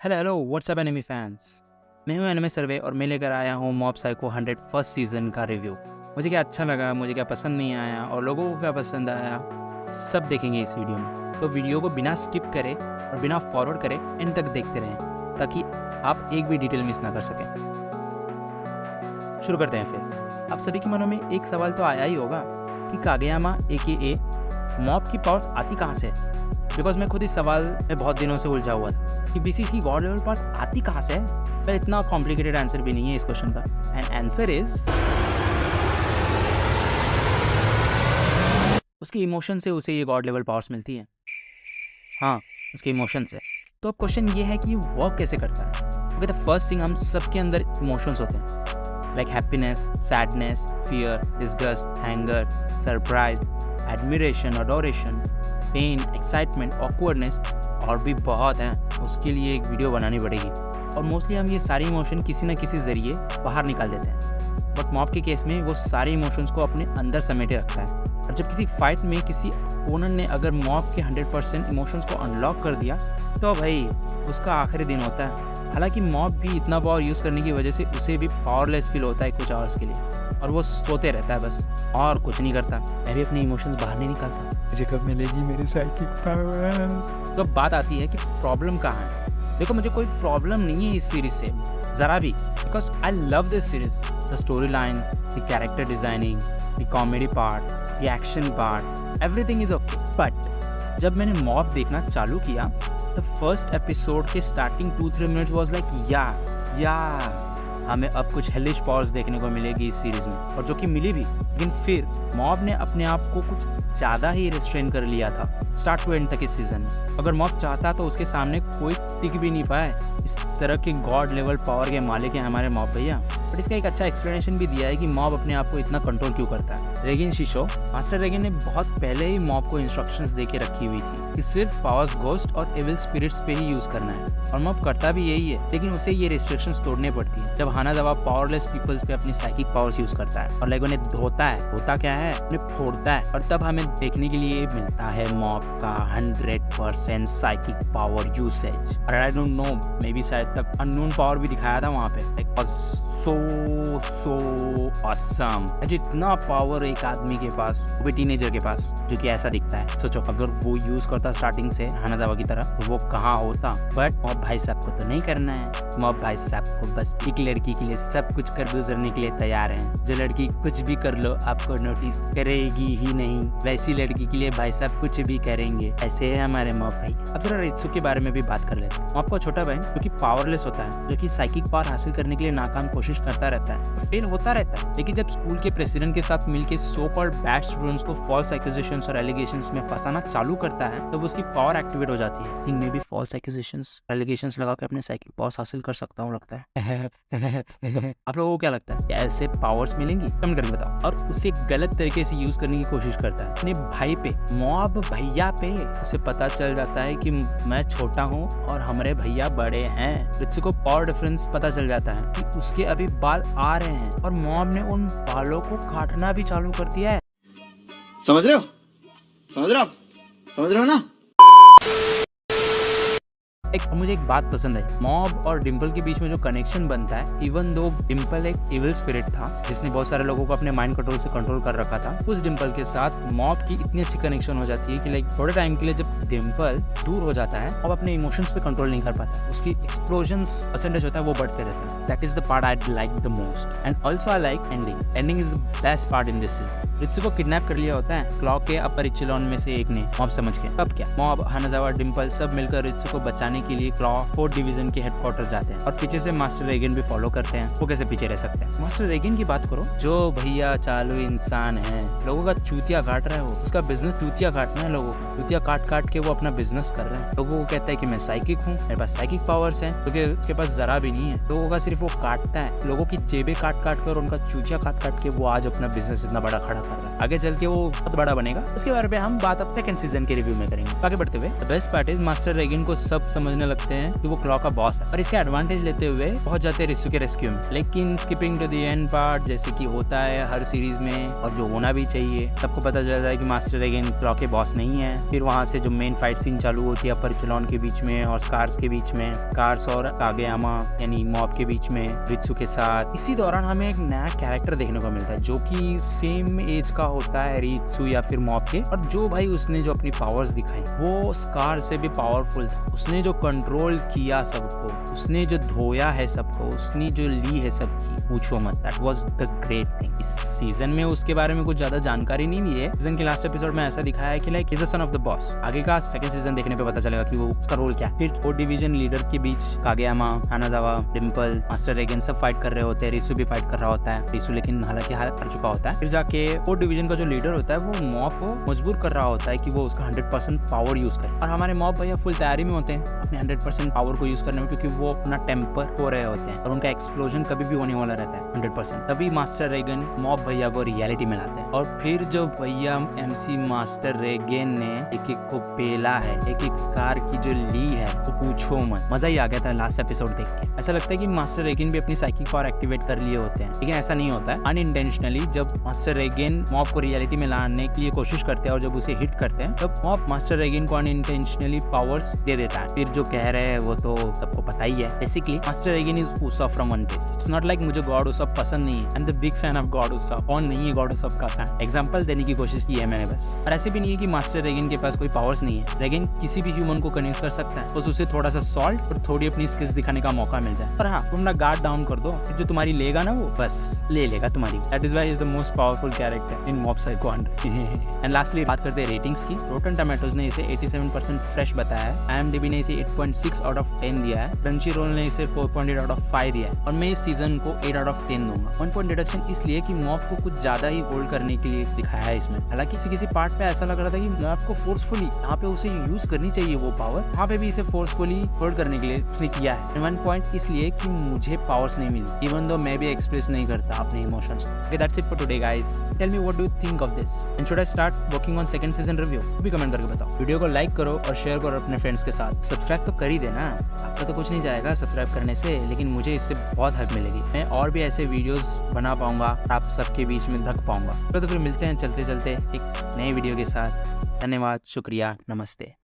Hello what's up enemy fans. मैं हूं anime सर्वे और मैं लेकर आया हूं मॉब साइको 100 फर्स्ट सीज़न का रिव्यू। मुझे क्या अच्छा लगा, मुझे क्या पसंद नहीं आया और लोगों को क्या पसंद आया, सब देखेंगे इस वीडियो में। तो वीडियो को बिना स्किप करे और बिना फॉरवर्ड करे एंड तक देखते रहें ताकि आप एक भी डिटेल मिस ना कर सकें। शुरू करते हैं फिर। आप सभी के मनों में एक सवाल तो आया ही होगा कि कागेयामा AKA मॉब की पावर्स आती कहाँ से? बिकॉज मैं खुद इस सवाल में बहुत दिनों से उलझा हुआ था कि BCC की गॉड लेवल पास आती कहाँ से है। पर इतना कॉम्प्लिकेटेड आंसर भी नहीं है इस क्वेश्चन का। एंड आंसर इज उसके इमोशन से उसे ये गॉड लेवल पावर्स मिलती है। हाँ, उसके इमोशन से। तो अब क्वेश्चन ये है कि वर्क कैसे करता है। ओके, द फर्स्ट थिंग, हम सबके अंदर इमोशंस होते हैं like happiness, sadness, fear, disgust, anger, surprise, admiration, adoration, pain, excitement, awkwardness और भी बहुत हैं। उसके लिए एक वीडियो बनानी पड़ेगी और मोस्टली हम ये सारे इमोशन किसी न किसी ज़रिए बाहर निकाल देते हैं। बट मॉब के केस में वो सारे इमोशंस को अपने अंदर समेटे रखता है। और जब किसी फाइट में किसी ओपोनेंट ने अगर मॉब के 100% इमोशंस को अनलॉक कर दिया तो भाई उसका आखिरी दिन होता है। हालांकि मॉब भी इतना पावर यूज़ करने की वजह से उसे भी पावरलेस फील होता है कुछ आवर्स के लिए और वो सोते रहता है बस और कुछ नहीं करता। मैं भी अपने इमोशंस बाहर नहीं निकालता। मुझे कब मिलेगी मेरी साइकिक पावर्स? तो अब बात आती है कि प्रॉब्लम कहाँ है। देखो, मुझे कोई प्रॉब्लम नहीं है इस सीरीज से ज़रा भी, because I love this series. The story line, the character designing, the comedy part, the action part, everything is okay. But जब मैंने मॉब देखना चालू किया द फर्स्ट एपिसोड के स्टार्टिंग 2-3 मिनट्स वाज लाइक या हमें अब कुछ हेलिश पावर्स देखने को मिलेगी इस सीरीज में, और जो कि मिली भी। लेकिन फिर मॉब ने अपने आप को कुछ ज़्यादा ही रिस्ट्रेन कर लिया था स्टार्ट टू एंड तक इस सीजन में। अगर मॉब चाहता तो उसके सामने कोई टिक भी नहीं पाए। इस तरह के गॉड लेवल पावर के मालिक हैं हमारे मॉब भैया। बट इसका एक अच्छा एक्सप्लेनेशन भी दिया है कि मॉब अपने आप को इतना कंट्रोल क्यों करता है। रेगिन शिशो, मास्टर रेगिन ने बहुत पहले ही मॉब को इंस्ट्रक्शंस दे के रखी हुई थी कि सिर्फ पावर्स घोस्ट और एविल स्पिरिट्स पे ही यूज करना है, और मॉब करता भी यही है। लेकिन उसे ये रिस्ट्रिक्शंस तोड़ने पड़ती है जब हानाजावा पावरलेस पीपल्स पे अपनी साइकिक पावर्स यूज करता है और लाइक उन्हें धोता है। होता क्या है, उन्हें फोड़ता है। और तब हमें देखने के लिए मिलता है मॉब का 100% साइकिक पावर यूसेज। और I don't know, maybe शायद तक अननोन पावर भी दिखाया था वहाँ पे। Like so awesome. जितना पावर एक आदमी के पास, वो भी टीनेजर के पास, जो कि ऐसा दिखता है। सोचो अगर वो यूज करता स्टार्टिंग से हानाजावा की तरह तो वो कहाँ होता। बट मॉब भाई साहब को तो नहीं करना है। मॉब भाई साहब को बस एक लड़की के लिए सब कुछ कर गुजरने के लिए तैयार हैं। जो लड़की कुछ भी कर लो आपको नोटिस करेगी ही नहीं, वैसी लड़की के लिए भाई साहब कुछ भी करेंगे। ऐसे है हमारे मॉब भाई। अब जरा रित्सु के बारे में भी बात कर लेते हैं। मॉब का छोटा बहन जो कि पावरलेस होता है, जो कि साइकिक पावर हासिल करने के लिए नाकाम कोशिश करता रहता है, फेल होता रहता है। लेकिन जब स्कूल के प्रेसिडेंट के साथ मिलकर सो कॉल्ड बैड स्टूडेंट्स को फॉल्स एक्यूजेशंस और एलिगेशंस में फंसाना चालू करता है तो उसकी पावर एक्टिवेट हो जाती है। Think may be false accusations, allegations लगा के अपने साइकिक पावर्स हासिल कर सकता हूँ लगता है। आप लोगों को क्या लगता है, क्या ऐसे पावर्स मिलेंगी? कमेंट करके बताओ। और उसे गलत तरीके से यूज करने की कोशिश करता है अपने भाई पे, मॉब भैया पे। उसे पता चल जाता है कि मैं छोटा हूँ और हमारे भैया बड़े हैं। रित्सु को पावर डिफरेंस पता चल जाता है कि उसके अभी बाल आ रहे हैं और मॉब ने उन बालों को काटना भी चालू कर दिया है। समझ रहे हो? समझ रहे हो? समझ रहे हो ना? मुझे एक बात पसंद है, मॉब और डिम्पल के बीच में जो कनेक्शन बनता है। इवन दो डिम्पल एक इविल स्पिरिट था जिसने बहुत सारे लोगों को अपने माइंड कंट्रोल से कंट्रोल कर रखा था, उस डिम्पल के साथ मॉब की इतनी अच्छी कनेक्शन हो जाती है कि लाइक थोड़े टाइम के लिए जब डिम्पल दूर हो जाता है और अपने इमोशंस पे कंट्रोल नहीं कर पाता, उसकी एक्सप्लोजन्स परसेंटेज होता है वो बढ़ते रहते हैं। That is the part I like the most. And also I like ending is the best part in this season. Ritsu को किडनैप कर लिया होता है क्लॉ के अपर इचेलॉन में से एक ने, मॉब समझ के। अब क्या, मॉब, हानाजावा, डिम्पल सब मिलकर रित्सु को बचाने के लिए क्लॉ 4th डिवीजन के हेडक्वार्टर जाते हैं और पीछे से मास्टर रेगन भी फॉलो करते हैं। वो कैसे पीछे रह सकते हैं। मास्टर रेगन की बात करो, जो भैया चालू इंसान है, लोगों का चूतिया काट रहा है। वो उसका बिजनेस चूतिया काटना है, लोगों को चूतिया काट के वो अपना बिजनेस कर रहे हैं। लोगों को कहता है कि मैं साइकिक हूँ, मेरे पास साइकिक पावर्स हैं, क्योंकि उसके पास जरा भी नहीं है। लोगों का सिर्फ वो काटता है, लोगों की जेबें काट कर, उनका चूतिया काट के वो आज अपना बिजनेस इतना बड़ा खड़ा कर रहा है। आगे चल के वो बहुत बड़ा बनेगा, उसके बारे में हम बात अब सेकंड सीजन के रिव्यू में करेंगे। आगे बढ़ते हुए the best part is master Regin को सब समझने लगते हैं कि वो क्लॉ का बॉस है और इसका एडवांटेज लेते हुए पहुंच जाते हैं रिसु के रेस्क्यू में। लेकिन skipping to the end part, जैसे कि होता है हर सीरीज में और जो होना भी चाहिए, सबको पता चल जाता है कि मास्टर रेगिन क्लॉ के बॉस नहीं है। फिर वहां से जो मेन फाइट सीन चालू होती है परचुलॉन के बीच में और स्कार्स के बीच में, स्कार्स और कागेयामा यानी मॉब के बीच में रित्सु के साथ। इसी दौरान हमें एक नया कैरेक्टर देखने को मिलता है जो कि सेम एज का होता है रित्सु या फिर मॉब के, और जो भाई उसने जो अपनी पावर्स दिखाई वो स्कार से भी पावरफुल था। उसने जो कंट्रोल किया सबको, उसने जो धोया है सबको, उसने जो ली है सबकी, पूछो मत। That was the great thing. इस सीजन में उसके बारे में कुछ ज्यादा जानकारी नहीं दी है। सीजन के लास्ट एपिसोड में ऐसा दिखाया है कि like is the son of the boss. आगे का सेकंड सीजन देखने पे पता चलेगा कि वो उसका रोल क्या है। फिर 4 डिवीजन लीडर के बीच कागेयामा, हानाजावा, डिम्पल, मास्टर रेगन सब फाइट कर रहे होते हैं। रिसु भी फाइट कर रहा होता है। रिसु लेकिन हालांकि हार चुका होता है। फिर जाके 4 डिवीजन का जो लीडर होता है वो मॉब को मजबूर कर रहा होता है कि वो उसका 100% पावर यूज करे, और हमारे मॉब भैया फुल तैयारी में होते हैं अपने 100% पावर को यूज करने में, क्योंकि वो अपना टेम्पर हो रहे होते हैं और उनका एक्सप्लोजन कभी भी होने वाला रहता है 100%। तभी मास्टर रेगन मॉब भैया को रियलिटी में लाते हैं, और फिर जो भैया MC मास्टर रेगन ने एक एक को पेला है, एक एक स्कार की जो ली है वो पूछो मत। मजा ही आ गया था लास्ट एपिसोड देख के। ऐसा लगता है कि मास्टर रेगन भी अपनी साइकिक पावर एक्टिवेट कर लिए होते हैं, लेकिन ऐसा नहीं होता है। अनइंटेंशनली जब मास्टर रेगन मॉब को रियलिटी में लाने के लिए कोशिश करते हैं और जब उसे हिट करते हैं तब मॉब मास्टर रेगन को अनइंटेंशनली पावर्स दे देता है। फिर जो कह रहे हैं वो तो सबको पता ही है। Basically master Regan is Usopp from One Piece. It's not like मुझे गॉड उसॉफ पसंद नहीं है। I am the big fan of God Usopp. कौन नहीं है गॉड उसॉफ का फैन? एग्जांपल देने की कोशिश की है मैंने बस। और ऐसे भी नहीं है कि मास्टर रेगन के पास कोई पावर्स नहीं है। रेगन किसी भी ह्यूमन को कन्विंस कर सकता है, बस उसे थोड़ा सा सॉल्ट और थोड़ी अपनी स्किल्स दिखाने का मौका मिल जाए। पर हाँ, तुम ना गार्ड डाउन कर दो, फिर जो तुम्हारी लेगा ना वो बस ले लेगा तुम्हारी। That is why is the most powerful character in mob psycho 100। And lastly बात करते हैं रेटिंग्स की। रोटन टोमेटोज ने इसे 87% फ्रेश बताया है। IMDb ने इसे 8.6 आउट ऑफ 10 दिया है। क्रंचीरोल ने इसे 4.8 आउट ऑफ 5 दिया है, और मैं इस सीजन को 8 आउट ऑफ 10 दूंगा। 1 पॉइंट डिडक्शन इसलिए कि मॉब को कुछ ज्यादा ही होल्ड करने के लिए दिखाया है इसमें। हालांकि किसी पार्ट पे ऐसा लग रहा था कि मॉब को फोर्सफुली यहाँ पे उसे यूज करनी चाहिए वो पावर, वहाँ पे भी इसे फोर्सफुली होल्ड करने के लिए उसने किया है। 1 पॉइंट इसलिए कि मुझे पावर्स नहीं मिली, इवन दो मैं भी एक्सप्रेस नहीं करता अपने emotions. Okay, that's it for today guys. Tell me what do you think of this and should I start working on second season review? भी कमेंट करके बताओ। वीडियो को लाइक करो और शेयर करो अपने फ्रेंड्स के साथ। सब्सक्राइब तो कर ही देना, आपका तो कुछ नहीं जाएगा सब्सक्राइब करने से, लेकिन मुझे इससे बहुत हेल्प मिलेगी। मैं और भी ऐसे वीडियोस बना पाऊंगा, आप सबके बीच में ढक पाऊंगा। तो फिर मिलते हैं चलते चलते एक नए वीडियो के साथ। धन्यवाद, शुक्रिया, नमस्ते।